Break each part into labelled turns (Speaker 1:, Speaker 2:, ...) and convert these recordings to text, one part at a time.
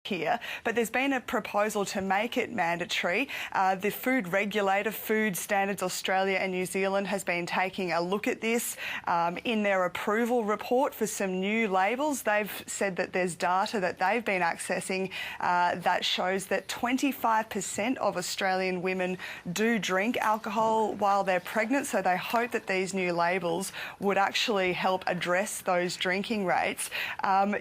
Speaker 1: here, but there's been a proposal to make it mandatory. The food regulator, Food Standards Australia and New Zealand, has been taking a look at this. In their approval report for some new labels, they've said that there's data that they've been accessing that shows that 25% of Australian women do drink alcohol while they're pregnant, so they hope that these new labels would actually help address those drinking rates.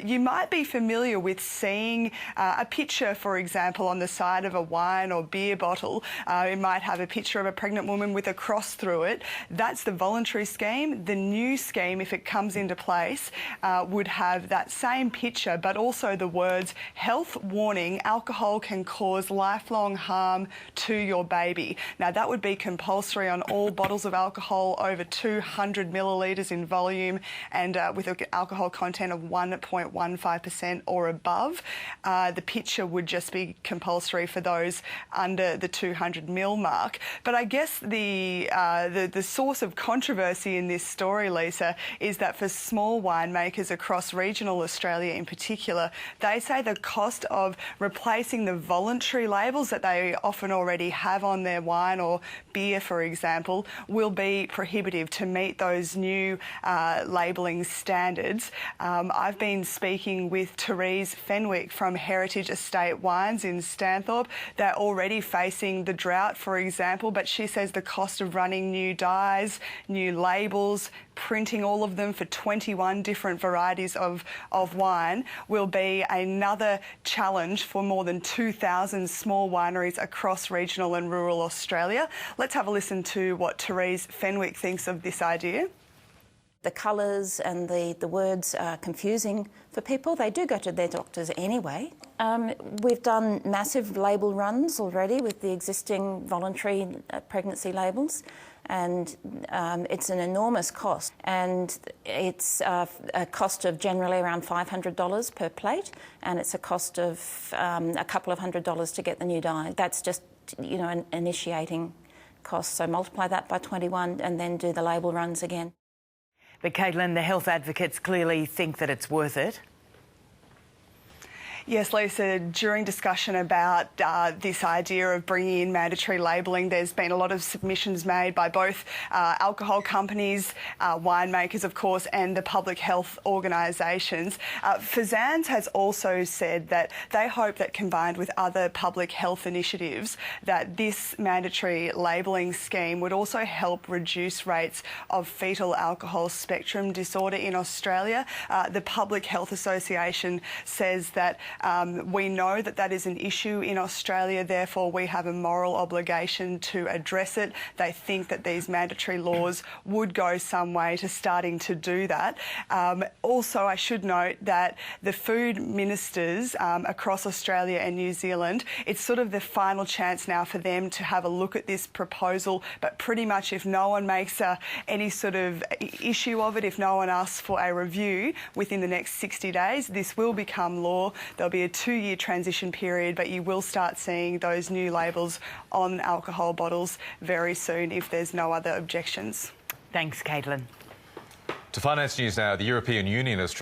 Speaker 1: You might be familiar with seeing a picture, for example, on the side of a wine or beer bottle. It might have a picture of a pregnant woman with a cross through it. That's the voluntary scheme. The new scheme, if it comes into place, would have that same picture, but also the words, "Health warning, alcohol can cause lifelong harm to your baby." Now, that would be compulsory on all bottles of alcohol over 200 millilitres in volume and with an alcohol content of 1.15% or above. The picture would just be compulsory for those under the 200 mil mark. But I guess the source of controversy in this story, Lisa, is that for small winemakers across regional Australia in particular, they say the cost of replacing the voluntary labels that they often already have on their wine or beer, for example, will be prohibitive to meet those new labelling standards. I've been speaking with Therese Fenwick from Heritage Estate Wines in Stanthorpe. They're already facing the drought, for example, but she says the cost of running new dyes, new labels, printing all of them for 21 different varieties of wine will be another challenge for more than 2,000 small wineries across regional and rural Australia. Let's have a listen to what Therese Fenwick thinks of this idea.
Speaker 2: The colours and the words are confusing for people. They do go to their doctors anyway. We've done massive label runs already with the existing voluntary pregnancy labels, and it's an enormous cost, and it's a cost of generally around $500 per plate, and it's a cost of a couple of $100s to get the new dye. That's just, you know, an initiating cost. So multiply that by 21 and then do the label runs again.
Speaker 3: But Caitlin, the health advocates clearly think that it's worth it.
Speaker 1: Yes, Lisa, during discussion about this idea of bringing in mandatory labelling, there's been a lot of submissions made by both alcohol companies, winemakers, of course, and the public health organisations. Fsanz has also said that they hope that combined with other public health initiatives, that this mandatory labelling scheme would also help reduce rates of fetal alcohol spectrum disorder in Australia. The Public Health Association says that we know that that is an issue in Australia, therefore we have a moral obligation to address it. They think that these mandatory laws would go some way to starting to do that. Also, I should note that the food ministers across Australia and New Zealand, it's sort of the final chance now for them to have a look at this proposal, but pretty much if no one makes any sort of issue of it, if no one asks for a review within the next 60 days, this will become law. There'll be a 2-year transition period, but you will start seeing those new labels on alcohol bottles very soon if there's no other objections.
Speaker 3: Thanks, Caitlin.
Speaker 4: To finance news now, the European Union has